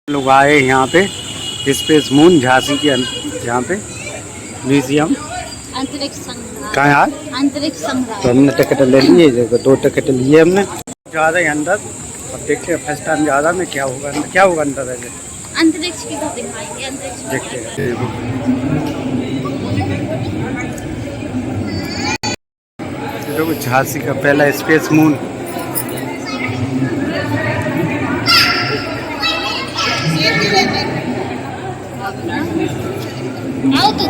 लोग आए यहाँ पे स्पेस मून झांसी के यहाँ पे म्यूजियम अंतरिक्ष संग्रहालय। कहाँ यार अंतरिक्ष तो संग्रहालय। हमने टिकट ले लिए, 2 टिकट लिए हमने। ज़्यादा ही अंदर, अब देखते हैं फर्स्ट टाइम ज़्यादा में क्या होगा अंदर ऐसे अंतरिक्ष की तो दिखाएंगे। अंतरिक्ष देखते हैं। देखो झांसी का पहला स्पेस मून। आओ तो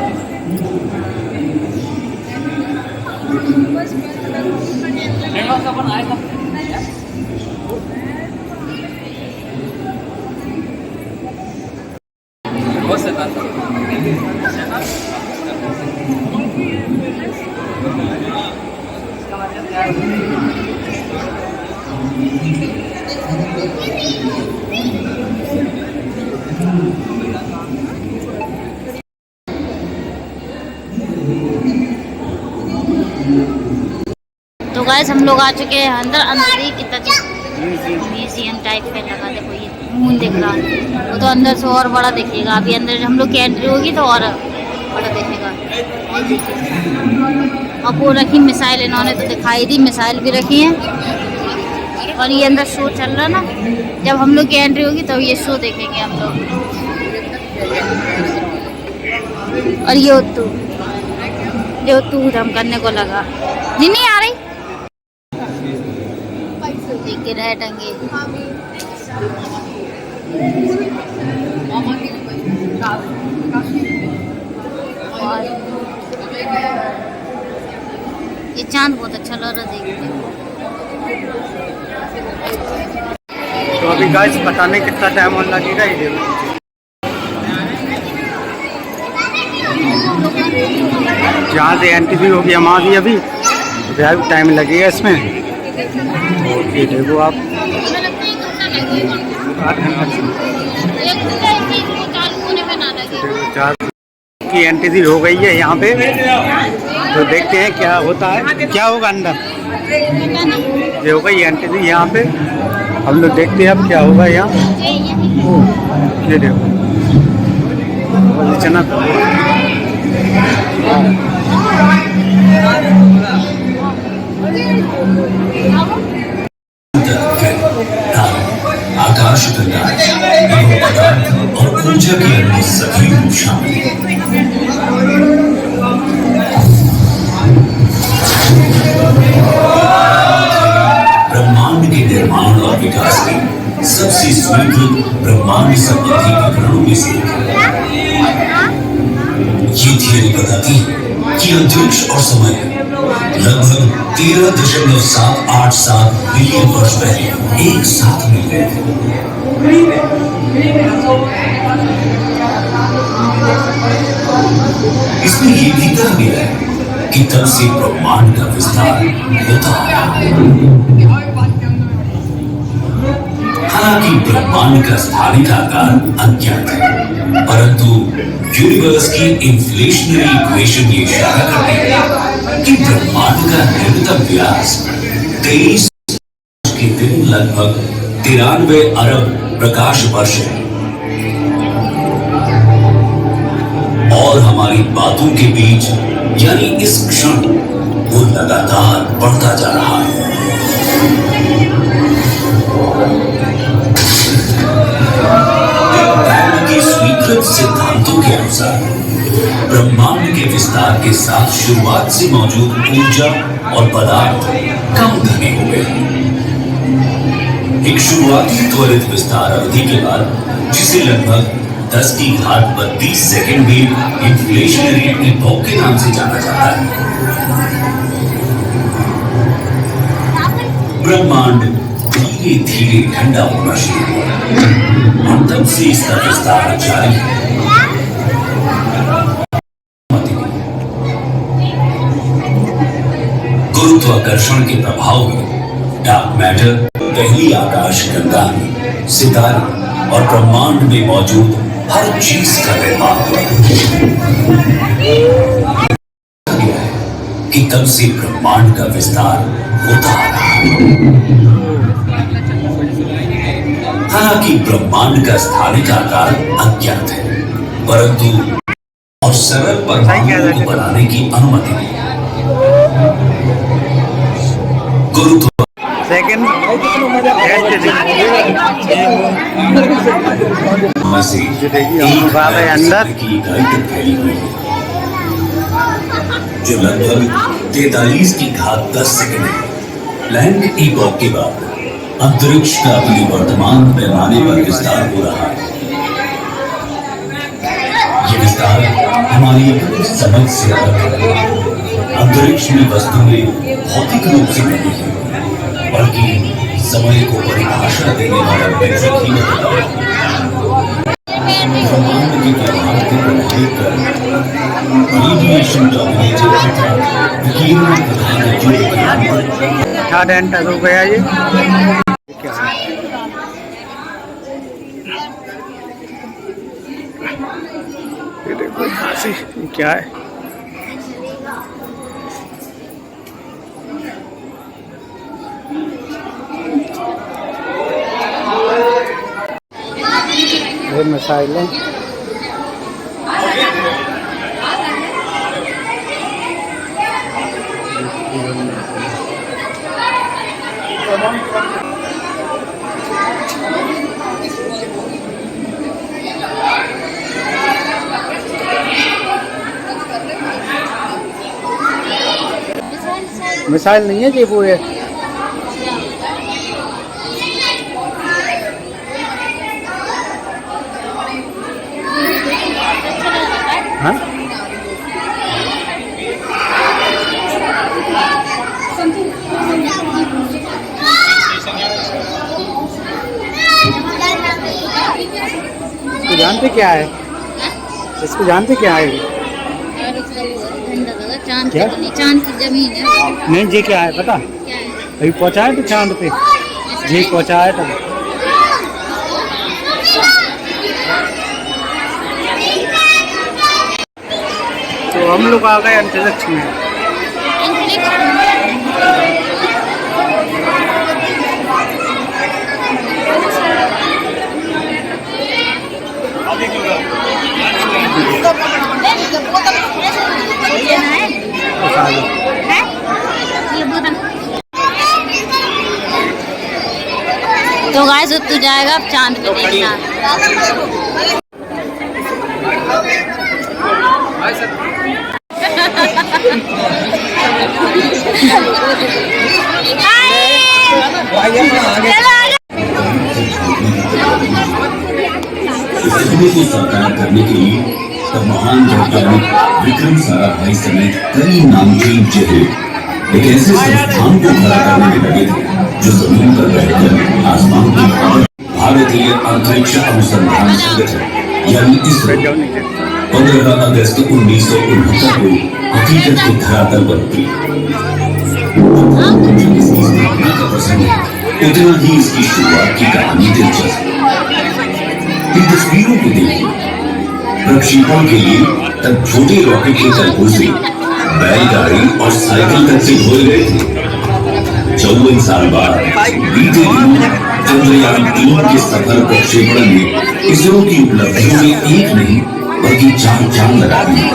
तो गाइस हम लोग आ चुके हैं अंदर। अंदर ही कितना म्यूजियम टाइप में लगा, देखो ये मून दिख रहा है। वो तो अंदर से और बड़ा दिखेगा। अभी अंदर हम लोग की एंट्री होगी तो और बड़ा दिखेगा। और वो रखी मिसाइल, इन्होंने तो दिखाई दी, मिसाइल भी रखी है। और ये अंदर शो चल रहा ना, जब हम लोग की एंट्री होगी तो ये शो देखेंगे हम लोग। और ये उत्तू हम करने को लगा, नहीं आ रही देख के रह टंगे। ये चांद बहुत अच्छा लग रहा देखने। तो अभी गाइस पता नहीं कितना टाइम और लगेगा ये देखो। जहाँ से एंट्री होगी हमारी अभी टाइम लगेगा इसमें। और ये देखो आप 8 घंटा की एंट्री हो गई है यहाँ पे। तो देखते हैं क्या होता है, क्या होगा अंदर। ये हो गई एंट्री यहाँ पे, हम लोग देखते हैं अब क्या होगा यहाँ। ये देखो चना आकाश गंगा और ऊर्जा के अन्य सभी रूप शामिल हैं। ब्रह्मांड के निर्माण और विकास में सबसे स्वीकृत ब्रह्मांड संबंधी विवरणों में से ये थियरी बताती है कि अंतरिक्ष और समय लगभग 13.787 बिलियन वर्ष पहले एक साथ मिल गए थे। इसमें यह भी कहा गया है कि तब से ब्रह्मांड का विस्तार होता है। हालांकि ब्रह्मांड का स्थानिक आकार अज्ञात है, परंतु यूनिवर्स की इन्फ्लेशनरी इक्वेशन ये इशारा करती है कि ब्रह्मांड का न्यूनतम व्यास 23 के दिन लगभग 93 अरब प्रकाश वर्ष है। और हमारी बातों के बीच यानी इस क्षण वो लगातार बढ़ता जा रहा है। की स्वीकृत सिद्धांतों के अनुसार ब्रह्मांड के विस्तार के साथ शुरुआत से मौजूद ऊर्जा और पदार्थ कम घने हो गए। एक शुरुआती त्वरित विस्तार अवधि के बाद, जिसे लगभग 10⁻32 सेकेंड में इन्फ्लेशनरी इपॉक के नाम से जाना जाता है, ब्रह्मांड धीरे धीरे ठंडा होना शुरू हुआ और तब से इसका विस्तार जारी है। गुरुत्वाकर्षण के प्रभाव में डार्क मैटर पहली आकाश गंगा में सितारे और ब्रह्मांड में मौजूद हर चीज का निर्माण हुआ कि तब से ब्रह्मांड का विस्तार होता रहा। हालांकि ब्रह्मांड का स्थानिक आकार अज्ञात है, परंतु और सरल परमाणुओं को बनाने की अनुमति दी। गुरुत्व सेकंड अंदर की इकाई तक फैली हुई है, जो लगभग 43 की घात 10 सेकंड है। प्लैंक इपॉक के बाद अंतरिक्ष का अपने वर्तमान पैमाने पर विस्तार हो रहा है। ये विस्तार हमारी अपनी समझ से अलग है। अंतरिक्ष में वस्तुएं भौतिक रूप से नहीं है, बल्कि समय को परिभाषा देने वाला वैज्ञानिक ही बताता है। ब्रह्मांड के व्यवहार को प्रभावित कर रेडिएशन डोमिनेटेड अर्थात विकिरण प्रधान युग थर्ड एंटर हो गया ये क्या है? ये देखो यहाँ से क्या है? ये मिसाइल है। मिसाइल नहीं है जी, वो है हाँ? इसको जानते क्या है? इसको जानते क्या है? क्या? चांद की जमीन है। नहीं जी, क्या है पता? क्या है? अभी पहुँचाए तो चांद पे जी, पहुँचाए तो हम लोग आ गए अंतरिक्ष में। तो गाइस तू जाएगा अब चांद पे देखना। को साकार करने के लिए तब महान वैज्ञानिक विक्रम साराभाई समेत कई नामचीन चेहरे एक ऐसे संस्थान को खड़ा करने में लगे थे जो जमीन पर रहकर आसमान की खबर। भारतीय अंतरिक्ष अनुसंधान संगठन यानी इसरो 15 अगस्त 1969 को हकीकत के धरातल पर उतरी। इसकी स्थापना का प्रसंग उतना ही इसकी शुरुआत की कहानी दिलचस्प। इन तस्वीरों को देखिए। प्रक्षेपण के लिए तब छोटे रॉकेट के तरबूजे बैलगाड़ी और साइकिल तक से धोए गए थे। 54 साल बाद बीते दिनों चंद्रयान 3 के सफल प्रक्षेपण में इसरो की उपलब्धियों में एक नहीं बल्कि 4 चांद लगा दिए।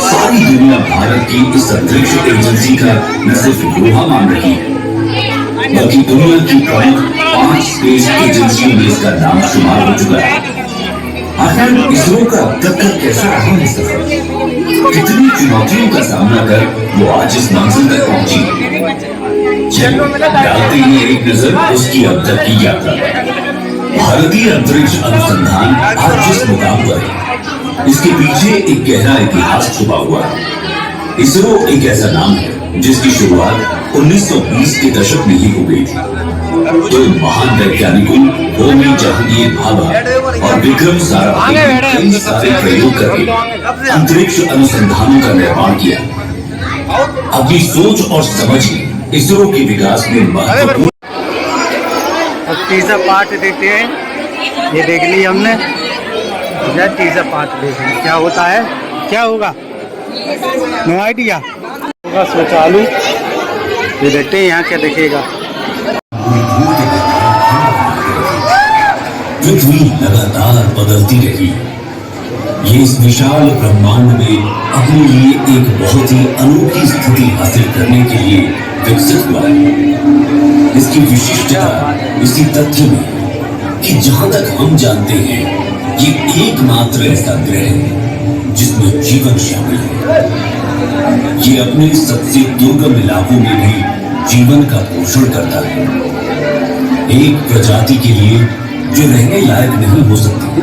सारी दुनिया भारत की इस अंतरिक्ष एजेंसी का न सिर्फ लोहा मान रही है, बल्कि दुनिया की प्रमुख 5 स्पेस एजेंसियों में इसका नाम शुमार हो चुका है। आखिर इसरो का अब तक का कैसा रहा है सफर? कितनी चुनौतियों का सामना कर वो आज इस मंजिल तक पहुंची। चलो डालते हैं एक नजर उसकी अब तक की यात्रा। भारतीय अंतरिक्ष अनुसंधान आज जिस मुकाम पर है, इसके पीछे एक गहरा इतिहास छुपा हुआ है। इसरो एक ऐसा नाम है जिसकी शुरुआत 1920 के दशक में ही हो गई थी। दो महान वैज्ञानिकों होमी जहांगीर भाभा और विक्रम साराभाई ने कई सारे प्रयोग करके अंतरिक्ष अनुसंधानों का निर्माण किया। अपनी सोच और समझ इसरो के विकास में महत्वपूर्ण। अब तीसरा पार्ट देखते हैं। ये देख ली हमने, तीसरा पार्ट देखें क्या होता है, क्या होगा। नो आइडिया होगा। सो चालू ये देखते हैं यहाँ क्या दिखेगा। पृथ्वी लगातार बदलती रही। ये इस विशाल ब्रह्मांड में अपने लिए एक बहुत ही अनोखी स्थिति हासिल करने के लिए विकसित हुआ है। इसकी विशिष्टता इसी तथ्य में है कि जहां तक हम जानते हैं ये एकमात्र ऐसा ग्रह है जिसमें जीवन शामिल है। ये अपने सबसे दुर्गम इलाकों में भी जीवन का पोषण करता है। एक प्रजाति के लिए जो रहने लायक नहीं हो सकती,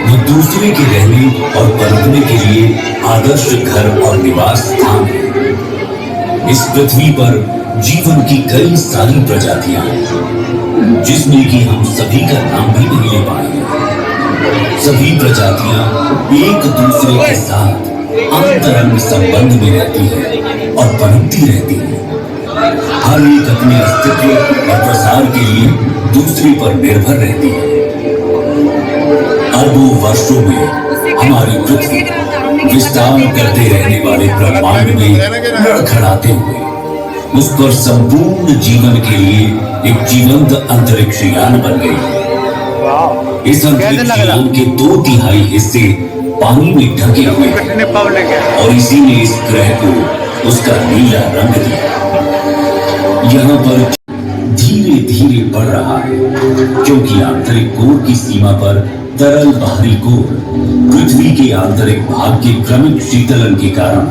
वो दूसरे के रहने और पनपने के लिए आदर्श घर और निवास स्थान है। इस पृथ्वी पर जीवन की कई सारी प्रजातियां हैं, जिसमें कि हम सभी का नाम भी नहीं ले पाएंगे। सभी प्रजातियां एक दूसरे के साथ अंतरंग संबंध में रहती है और पनपती रहती है। हर एक अपने अस्तित्व और प्रसार के लिए दूसरे पर निर्भर रहती है। अरबों वर्षों में हमारी पृथ्वी विस्तार करते रहने वाले ब्रह्मांड में लड़खड़ाते हुए उस पर संपूर्ण जीवन के लिए एक जीवंत अंतरिक्ष यान बन गई। इस अंतरिक्ष यान के 2/3 हिस्से पानी में ढके हुए हैं और इसी ने इस ग्रह को उसका नीला रंग दिया। यहाँ पर धीरे धीरे बढ़ रहा है, क्योंकि आंतरिक कोर की सीमा पर तरल बाहरी कोर पृथ्वी के आंतरिक भाग के क्रमिक शीतलन के कारण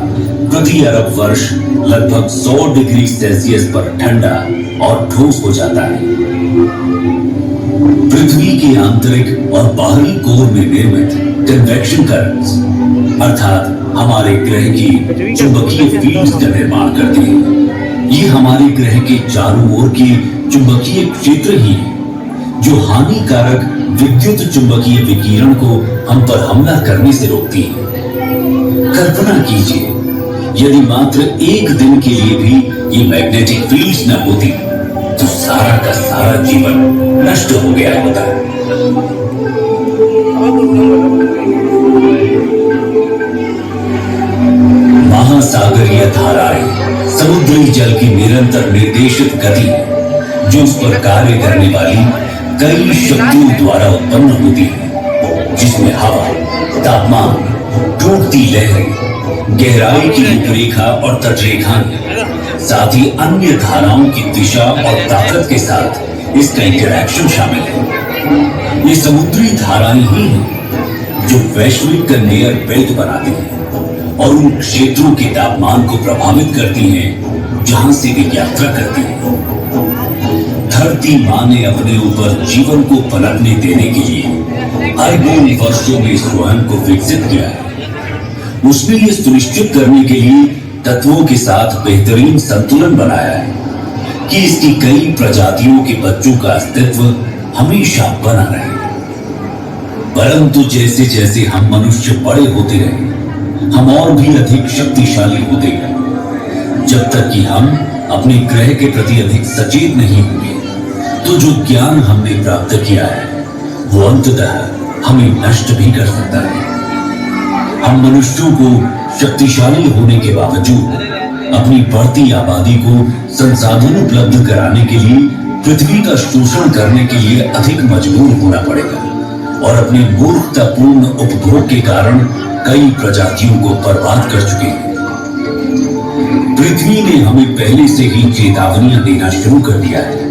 प्रति अरब वर्ष लगभग 100 डिग्री सेल्सियस पर ठंडा और ठोस हो जाता है। पृथ्वी के आंतरिक और बाहरी कोर में निर्मित कन्वेक्शन करंट्स अर्थात हमारे ग्रह की चुंबकीय फील्ड्स का निर्माण करते हैं। ये हमारे ग्रह के चारों ओर के चुंबकीय क्षेत्र ही है जो हानिकारक विद्युत चुंबकीय विकिरण को हम पर हमला करने से रोकती है। कल्पना कीजिए यदि मात्र एक दिन के लिए भी ये मैग्नेटिक फील्ड्स न होती तो सारा का सारा जीवन नष्ट हो गया होता। महासागरीय धाराएं समुद्री जल की निरंतर निर्देशित गति जो उस पर कार्य करने वाली कई शक्तियों द्वारा उत्पन्न होती है, जिसमें हवा, तापमान, टूटती लहरें, गहराई की रूपरेखा और तटरेखाएं, साथ ही अन्य धाराओं की दिशा और ताकत के साथ इसका इंटरैक्शन शामिल है। ये समुद्री धाराएं ही हैं जो वैश्विक कन्वेयर बेल्ट बनाती हैं और उन क्षेत्रों के तापमान को प्रभावित करती हैं जहां से वे यात्रा करती हैं। धरती मां ने अपने ऊपर जीवन को पनपने देने के लिए अरबों वर्षों में स्वयं को विकसित किया है। उसने ये सुनिश्चित करने के लिए तत्वों के साथ बेहतरीन संतुलन बनाया है कि इसकी कई प्रजातियों के बच्चों का अस्तित्व हमेशा बना रहे। परंतु जैसे जैसे हम मनुष्य बड़े होते रहे, हम और भी अधिक शक्तिशाली होते गए। जब तक कि हम अपने ग्रह के प्रति अधिक सचेत नहीं होंगे, तो जो ज्ञान हमने प्राप्त किया है वो अंततः हमें नष्ट भी कर सकता है। हम मनुष्यों को शक्तिशाली होने के बावजूद अपनी बढ़ती आबादी को संसाधन उपलब्ध कराने के लिए पृथ्वी का शोषण करने के लिए अधिक मजबूर होना पड़ेगा और अपने मूर्खतापूर्ण उपभोग के कारण कई प्रजातियों को बर्बाद कर चुके हैं। पृथ्वी ने हमें पहले से ही चेतावनियां देना शुरू कर दिया है।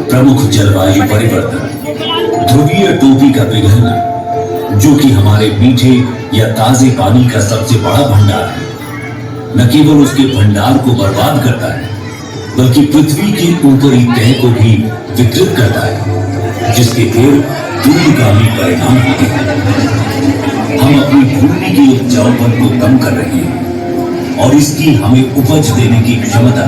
प्रमुख जलवायु परिवर्तन, ध्रुवीय टोपी का पिघलना, जो कि हमारे मीठे या ताजे पानी का सबसे बड़ा भंडार है, न केवल उसके भंडार को बर्बाद करता है बल्कि पृथ्वी के ऊपरी तह को भी विकृत करता है, जिसके फिर दूरगामी परिणाम होते हैं। हम अपनी भूमि के उपजाऊपन को कम कर रहे हैं और इसकी हमें उपज देने की क्षमता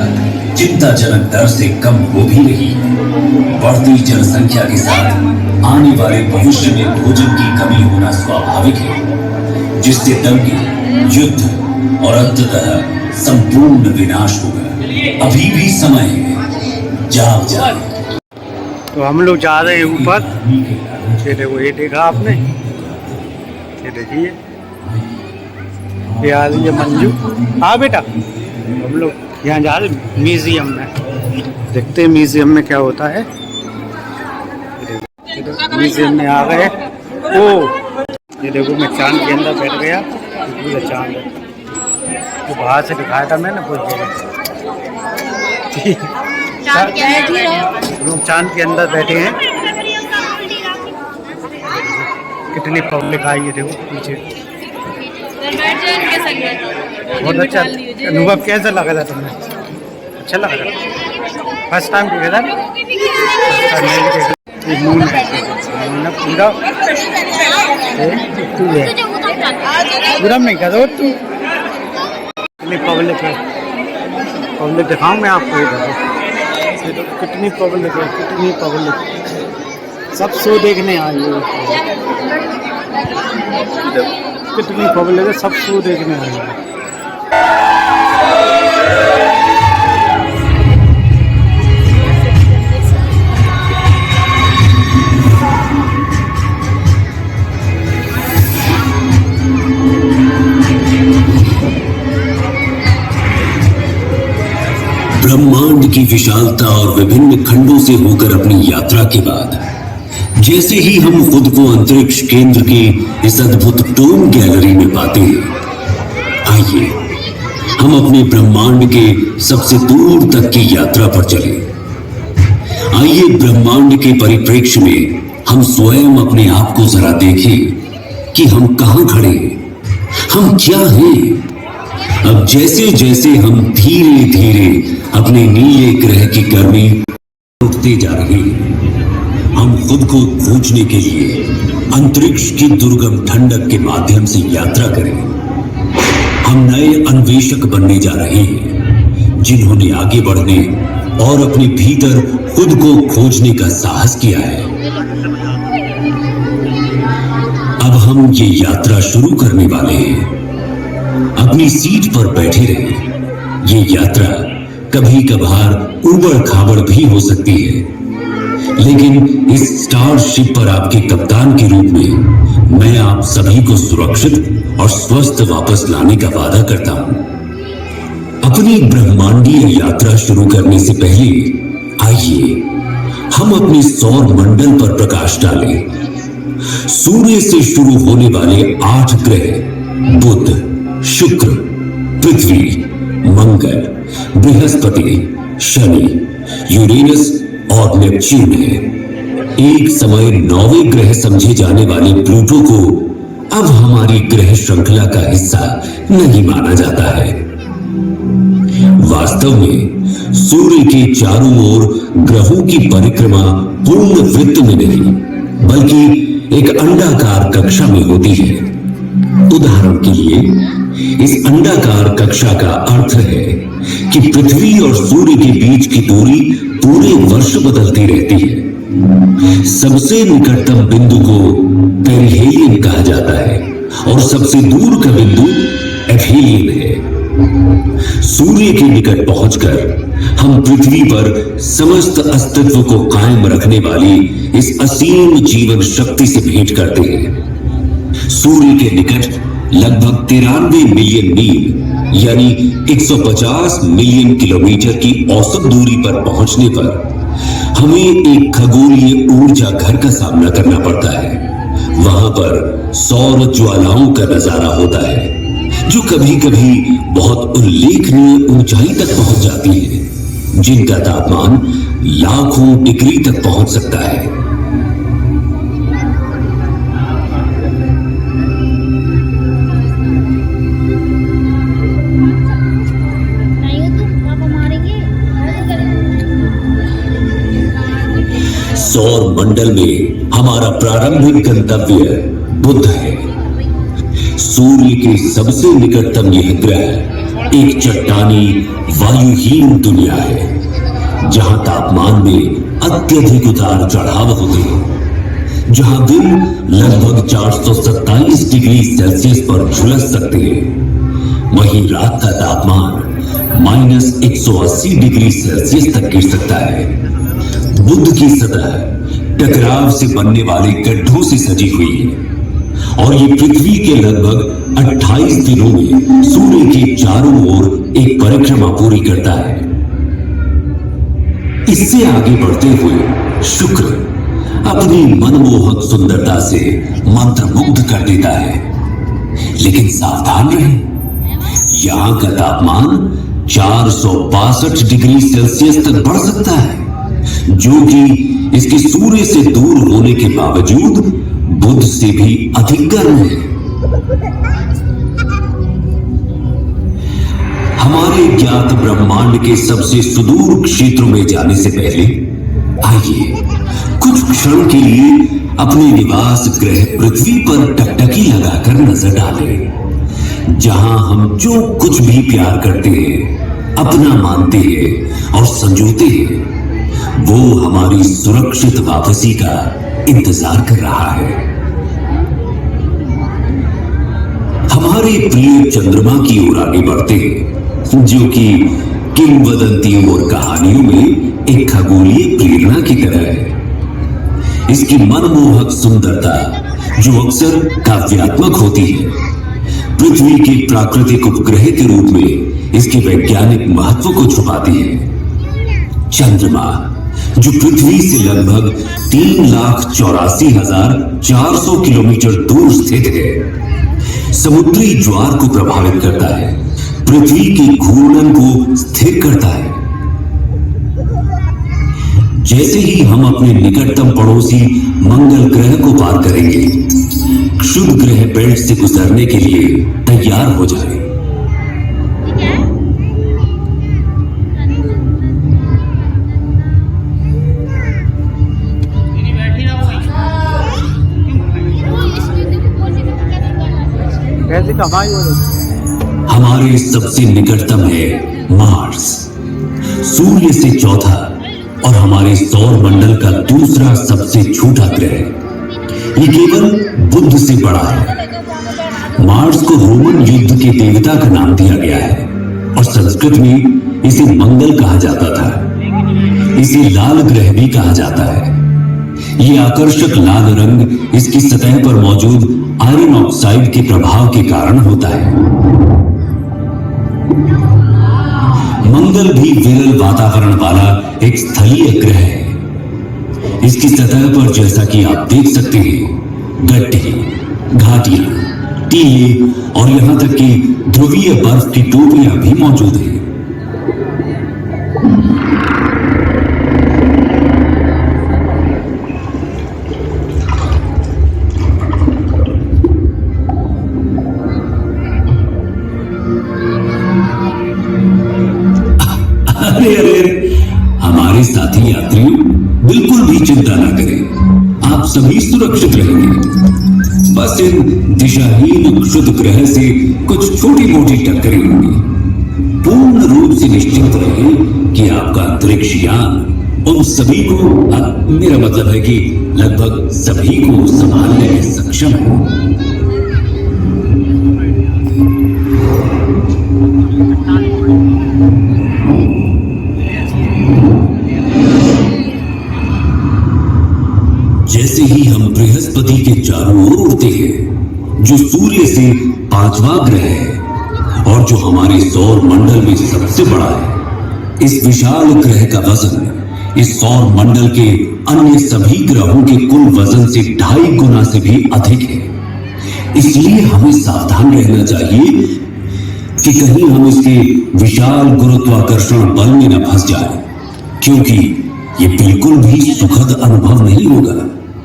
चिंताजनक दर से कम हो भी रही है। बढ़ती जनसंख्या के साथ आने वाले भविष्य में भोजन की कमी होना स्वाभाविक है, जिससे दंगे, युद्ध और अंततः संपूर्ण विनाश होगा। अभी भी समय है, जाग जाए। तो हम लोग जा रहे हैं ऊपर। ये देखो, ये देखा आपने, ये देखिए, ये आ रही है मंजू। हाँ बेटा, हम लोग यहाँ जा रहे म्यूजियम में। देखते हैं म्यूजियम में क्या होता है। म्यूजियम में आ गए। ओ ये देखो, मैं चांद के अंदर बैठ गया। पूरा चांद है, तो बाहर से दिखाया था मैंने कुछ जगह। लोग चांद के अंदर बैठे हैं। कितनी पब्लिक आई है, देखो पीछे। बहुत अच्छा अनुभव। कैसा लगा था तुम्हें? अच्छा लगा था? फर्स्ट टाइम देखा था? मून पूरा पूरा नहीं कर दो तू। कितनी पब्लिक है, पब्लिक दिखाऊँ मैं आपको। कितनी पब्लिक है, कितनी पब्लिक। सब शो देखने आई है। कितनी पब्लिक है, सब शो देखने आई है। ब्रह्मांड की विशालता और विभिन्न खंडों से होकर अपनी यात्रा के बाद जैसे ही हम खुद को अंतरिक्ष केंद्र की इस अद्भुत डोम गैलरी में पाते हैं, आइए हम अपने ब्रह्मांड के सबसे दूर तक की यात्रा पर चलें। आइए ब्रह्मांड के परिप्रेक्ष्य में हम स्वयं अपने आप को जरा देखें कि हम कहां खड़े हैं, हम क्या हैं। अब जैसे जैसे हम धीरे धीरे अपने नीले ग्रह की गर्मी उठते जा रहे हैं, हम खुद को खोजने के लिए अंतरिक्ष की दुर्गम ठंडक के माध्यम से यात्रा करें। हम नए अन्वेषक बनने जा रहे हैं, जिन्होंने आगे बढ़ने और अपने भीतर खुद को खोजने का साहस किया है। अब हम ये यात्रा शुरू करने वाले हैं। अपनी सीट पर बैठे रहे। ये यात्रा कभी कभार उबड़ खाबड़ भी हो सकती है, लेकिन इस स्टारशिप पर आपके कप्तान के रूप में मैं आप सभी को सुरक्षित और स्वस्थ वापस लाने का वादा करता हूं। अपनी ब्रह्मांडीय यात्रा शुरू करने से पहले आइए हम अपने सौर मंडल पर प्रकाश डालें। सूर्य से शुरू होने वाले 8 ग्रह बुध, शुक्र, पृथ्वी, मंगल, बृहस्पति, शनि, यूरेनस और नेपच्यून है। एक समय 9वें ग्रह समझे जाने वाले प्लूटो को अब हमारी ग्रह श्रृंखला का हिस्सा नहीं माना जाता है। वास्तव में सूर्य के चारों ओर ग्रहों की परिक्रमा पूर्ण वृत्त में नहीं, बल्कि एक अंडाकार कक्षा में होती है। उदाहरण के लिए इस अंडाकार कक्षा का अर्थ है कि पृथ्वी और सूर्य के बीच की दूरी पूरे वर्ष बदलती रहती है। सबसे निकटतम बिंदु को पेरिहेलियन कहा जाता है और सबसे दूर का बिंदु एफेलियन है। सूर्य के निकट पहुंचकर हम पृथ्वी पर समस्त अस्तित्व को कायम रखने वाली इस असीम जीवन शक्ति से भेंट करते हैं। सूर्य के निकट लगभग 93 मिलियन मील यानी 150 मिलियन किलोमीटर की औसत दूरी पर पहुंचने पर हमें एक खगोलीय ऊर्जा घर का सामना करना पड़ता है। वहां पर सौर ज्वालाओं का नजारा होता है, जो कभी कभी बहुत उल्लेखनीय ऊंचाई तक पहुंच जाती है, जिनका तापमान लाखों डिग्री तक पहुंच सकता है। सौर मंडल में हमारा प्रारंभिक गंतव्य बुध है। सूर्य के सबसे निकटतम यह ग्रह एक चट्टानी वायुहीन दुनिया है, जहां तापमान में अत्यधिक उतार चढ़ाव होते हैं, जहां दिन लगभग 427 डिग्री सेल्सियस पर झुलस सकते हैं, वहीं रात का तापमान -180 डिग्री सेल्सियस तक गिर सकता है। बुध की सतह टकराव से बनने वाले गड्ढों से सजी हुई है और ये पृथ्वी के लगभग 28 दिनों में सूर्य के चारों ओर एक परिक्रमा पूरी करता है। इससे आगे बढ़ते हुए शुक्र अपनी मनमोहक सुंदरता से मंत्रमुग्ध कर देता है। लेकिन सावधान रहें, यहाँ का तापमान 462 डिग्री सेल्सियस तक बढ़ सकता है, जो कि इसके सूर्य से दूर होने के बावजूद बुध से भी अधिक गर्म है। हमारे ज्ञात ब्रह्मांड के सबसे सुदूर क्षेत्रों में जाने से पहले आइए कुछ क्षण के लिए अपने निवास ग्रह पृथ्वी पर टकटकी लगाकर नजर डालें, जहां हम जो कुछ भी प्यार करते हैं, अपना मानते हैं और संजोते हैं, वो हमारी सुरक्षित वापसी का इंतजार कर रहा है। हमारे प्रिय चंद्रमा की ओर आगे बढ़ते हैं, जो कि किंवदंतियों और कहानियों में एक खगोलीय प्रेरणा की तरह है। इसकी मनमोहक सुंदरता, जो अक्सर काव्यात्मक होती है, पृथ्वी के प्राकृतिक उपग्रह के रूप में इसके वैज्ञानिक महत्व को छुपाती है। चंद्रमा, जो पृथ्वी से लगभग 3,84,400 किलोमीटर दूर स्थित है, समुद्री ज्वार को प्रभावित करता है, पृथ्वी के घूर्णन को स्थिर करता है। जैसे ही हम अपने निकटतम पड़ोसी मंगल ग्रह को पार करेंगे, क्षुद्र ग्रह बेल्ट से गुजरने के लिए तैयार हो जाए। हमारे सबसे निकटतम है मार्स, सूर्य से चौथा और हमारे सौर मंडल का दूसरा सबसे छोटा ग्रह। ये केवल बुध से बड़ा है। मार्स को रोमन युद्ध के देवता का नाम दिया गया है और संस्कृत में इसे मंगल कहा जाता था। इसे लाल ग्रह भी कहा जाता है। ये आकर्षक लाल रंग इसकी सतह पर मौजूद आयरन ऑक्साइड के प्रभाव के कारण होता है। मंगल भी विरल वातावरण वाला एक स्थलीय ग्रह है। इसकी सतह पर, जैसा कि आप देख सकते हैं, गड्ढे, घाटियां, टीले और यहां तक कि ध्रुवीय बर्फ की टोपियां भी मौजूद हैं। हमारे साथी यात्रियों, बिल्कुल भी चिंता न करें, आप सभी सुरक्षित रहेंगे। बस इन दिशाहीन क्षुद्र ग्रह से कुछ छोटी मोटी टक्करें होंगी। पूर्ण रूप से निश्चित रहें कि आपका अंतरिक्ष यान उन सभी को, मेरा मतलब है कि लगभग सभी को संभालने में सक्षम है। जैसे ही हम बृहस्पति के चारों ओर उड़ते हैं, जो सूर्य से 5वां ग्रह है और जो हमारे सौर मंडल में सबसे बड़ा है, इस विशाल ग्रह का वजन इस सौर मंडल के अन्य सभी ग्रहों के कुल वजन से 2.5 गुना से भी अधिक है। इसलिए हमें सावधान रहना चाहिए कि कहीं हम इसके विशाल गुरुत्वाकर्षण बल में न फंस जाएं, क्योंकि ये बिल्कुल भी सुखद अनुभव नहीं होगा,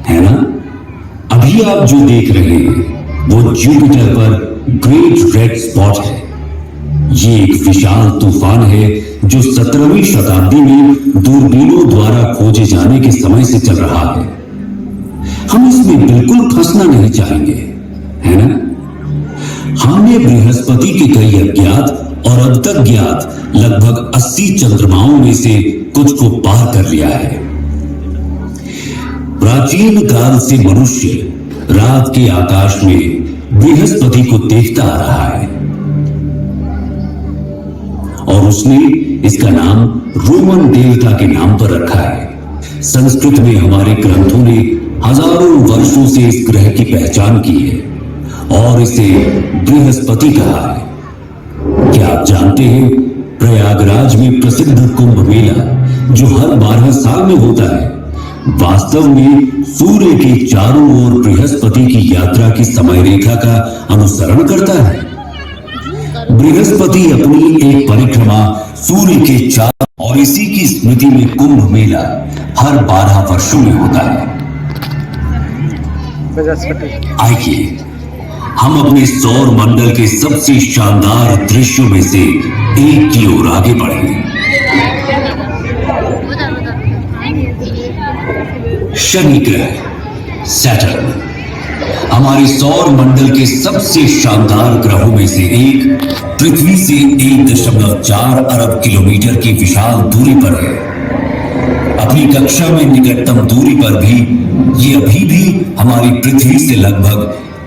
है ना? अभी आप जो देख रहे हैं वो जुपिटर पर ग्रेट रेड स्पॉट है। ये एक विशाल तूफान है जो 17वीं शताब्दी में दूरबीनों द्वारा खोजे जाने के समय से चल रहा है। हम इसमें बिल्कुल फंसना नहीं चाहेंगे, है ना? हमने बृहस्पति के कई अज्ञात और अब तक ज्ञात लगभग 80 चंद्रमाओं में से कुछ को पार कर लिया है। प्राचीन काल से मनुष्य रात के आकाश में बृहस्पति को देखता आ रहा है और उसने इसका नाम रोमन देवता के नाम पर रखा है। संस्कृत में हमारे ग्रंथों ने हजारों वर्षों से इस ग्रह की पहचान की है और इसे बृहस्पति कहा है। क्या आप जानते हैं, प्रयागराज में प्रसिद्ध कुंभ मेला जो हर 12 साल में होता है, वास्तव में सूर्य के चारों ओर बृहस्पति की यात्रा की समय रेखा का अनुसरण करता है। बृहस्पति अपनी एक परिक्रमा सूर्य के चार और इसी की स्मृति में कुंभ मेला हर 12 वर्षों में होता है। आइए हम अपने सौर मंडल के सबसे शानदार दृश्यों में से एक की ओर आगे बढ़ें। शनि ग्रह सैटर्न हमारे सौर मंडल के सबसे शानदार ग्रहों में से एक पृथ्वी से 1.4 अरब किलोमीटर की विशाल दूरी पर है। अपनी कक्षा में निकटतम दूरी पर भी ये अभी भी हमारी पृथ्वी से लगभग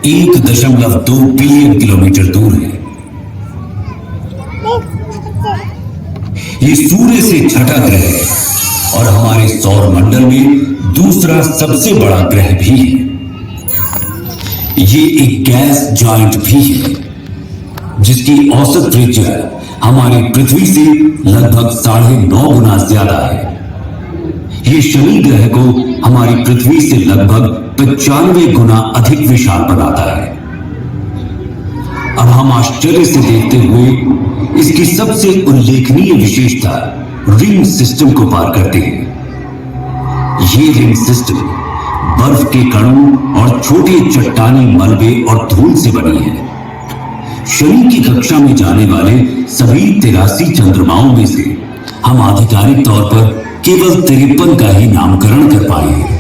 1.2 बिलियन किलोमीटर दूर है। ये सूर्य से छठा ग्रह है और हमारे सौर मंडल में दूसरा सबसे बड़ा ग्रह भी है। ये एक गैस जॉइंट भी है जिसकी औसत त्रिज्या हमारी पृथ्वी से लगभग 9.5 गुना ज्यादा है। ये शनि ग्रह को हमारी पृथ्वी से लगभग 95 गुना अधिक विशाल बनाता है। अब हम आश्चर्य से देखते हुए इसकी सबसे उल्लेखनीय विशेषता रिंग सिस्टम को पार करते हैं। ये रिंग सिस्टम बर्फ के कणों और छोटे चट्टानी मलबे और धूल से बनी है। शनि की कक्षा में जाने वाले सभी 83 चंद्रमाओं में से हम आधिकारिक तौर पर केवल 53 का ही नामकरण कर पाए हैं।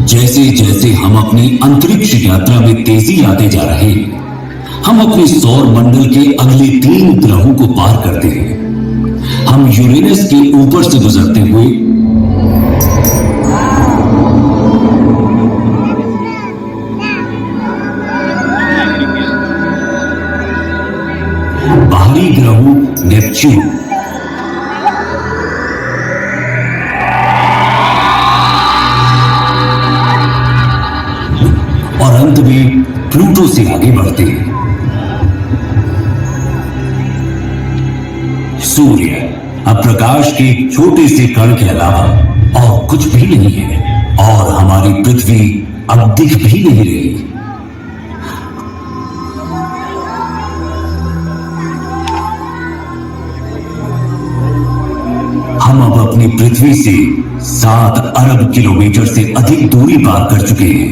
जैसे जैसे हम अपनी अंतरिक्ष यात्रा में तेजी लाते जा रहे हैं, हम अपने सौर मंडल के अगले 3 ग्रहों को पार करते हैं। हम यूरेनस के ऊपर से गुजरते हुए बाहरी ग्रहों नेपच्यून, और अंत में प्लूटो से आगे बढ़ते हैं। सूर्य अब प्रकाश के छोटे से कण के अलावा और कुछ भी नहीं है और हमारी पृथ्वी अब दिख भी नहीं रही। हम अब अपनी पृथ्वी से 7 अरब किलोमीटर से अधिक दूरी पार कर चुके हैं।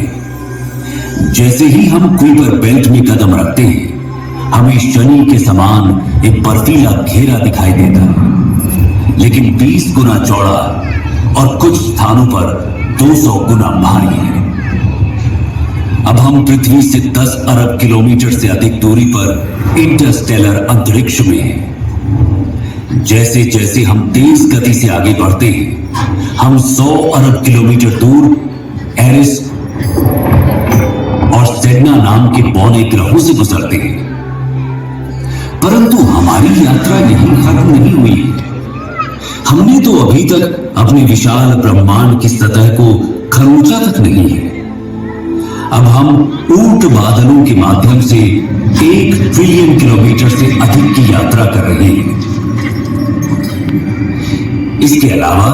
जैसे ही हम कुइपर बेल्ट में कदम रखते हैं, हमें शनि के समान एक बर्फीला घेरा दिखाई देता है, लेकिन 20 गुना चौड़ा और कुछ स्थानों पर 200 गुना भारी है। अब हम पृथ्वी से 10 अरब किलोमीटर से अधिक दूरी पर इंटरस्टेलर अंतरिक्ष में हैं। जैसे जैसे हम तेज गति से आगे बढ़ते हैं, हम 100 अरब किलोमीटर दूर एरिस और सेडना नाम के पौने ग्रहों से गुजरते हैं। परंतु हमारी यात्रा यहीं खत्म नहीं हुई। हमने तो अभी तक अपने विशाल ब्रह्मांड की सतह को खरोंचा तक नहीं है। अब हम ऊंट बादलों के माध्यम से 1 ट्रिलियन किलोमीटर से अधिक की यात्रा कर रहे हैं। इसके अलावा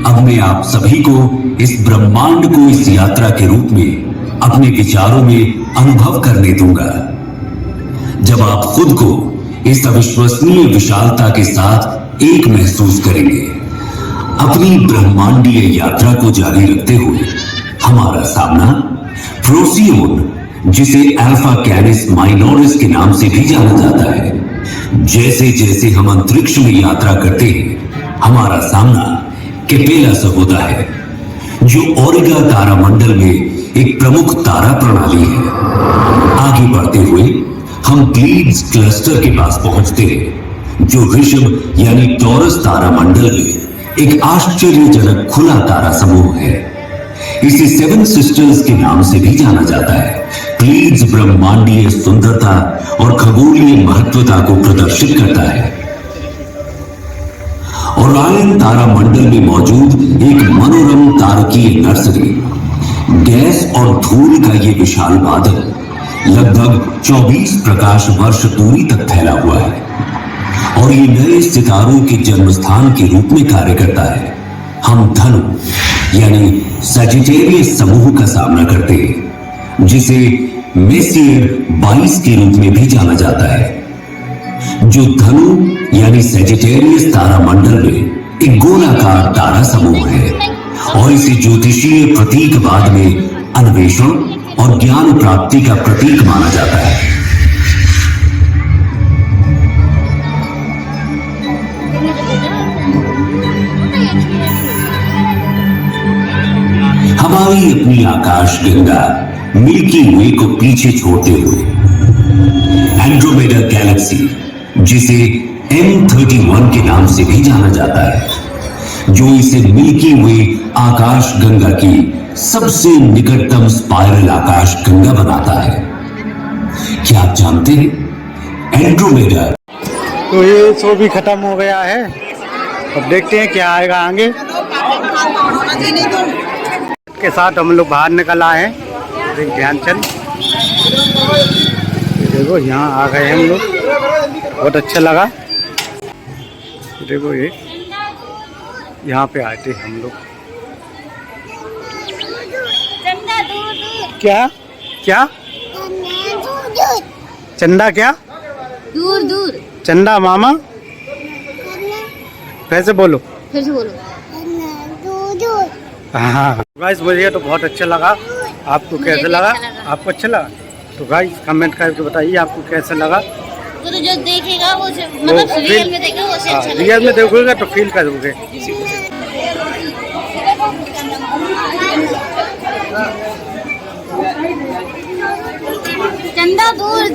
अब मैं आप सभी को इस ब्रह्मांड को इस यात्रा के रूप में अपने विचारों में अनुभव करने दूंगा। जब आप खुद को इस अविश्वसनीय विशालता के साथ एक महसूस करेंगे, अपनी ब्रह्मांडीय यात्रा को जारी रखते हुए हमारा सामना प्रोसियोन, जिसे अल्फा कैनिस माइनोरिस के नाम से भी जाना जाता है। जैसे जैसे हम अंतरिक्ष में यात्रा करते हैं, हमारा सामना केपेला से होता है, जो ओरिगा तारामंडल में एक प्रमुख तारा प्रणाली है। आगे बढ़ते हुए हम प्लीड्स क्लस्टर के पास पहुंचते हैं, जो ऋषभ यानी टॉरस तारामंडल में एक आश्चर्यजनक खुला तारा समूह है। इसे 7 सिस्टर्स के नाम से भी जाना जाता है। प्लीड्स ब्रह्मांडीय सुंदरता और खगोलीय महत्वता को प्रदर्शित करता है। ओरायन तारामंडल में मौजूद एक मनोरम तारकीय नर्सरी, गैस और धूल का ये विशाल बादल लगभग 24 प्रकाश वर्ष दूरी तक फैला हुआ है और ये नए सितारों के जन्म स्थान के रूप में कार्य करता है। हम धनु यानी सजिटेरियस समूह का सामना करते हैं, जिसे मेसियर 22 के रूप में भी जाना जाता है, जो धनु यानी सजिटेरियस तारा मंडल में एक गोलाकार तारा समूह है और इसे ज्योतिषीय प्रतीकवाद में अन्वेषण और ज्ञान प्राप्ति का प्रतीक माना जाता है। हमारी अपनी आकाश गंगा मिल्की वे को पीछे छोड़ते हुए एंड्रोमेडा गैलेक्सी, जिसे M31 के नाम से भी जाना जाता है, जो इसे मिल्की वे आकाश गंगा की सबसे निकटतम स्पाइरल आकाश गंगा बनाता है। क्या आप जानते हैं एंड्रोमेडा? तो ये शो भी खत्म हो गया है, अब देखते हैं क्या आएगा आगे। के साथ हम लोग बाहर निकल आए हैं, देख ध्यानचंद, देखो यहाँ आ गए हम लोग, बहुत अच्छा लगा। देखो ये यहाँ पे आए थे हम लोग। क्या क्या चंदा? क्या दूर दूर? चंदा मामा? फिर से बोलो। हाँ गाइस, मुझे तो बहुत अच्छा लगा। आपको कैसे लगा? आपको अच्छा लगा? तो गाइस कमेंट करके बताइए आपको कैसा लगा। तो जो देखेगा वो मतलब रियल में देखेगा वो अच्छा लगेगा। रियल में देखोगे तो फील करोगे। चंदा दूर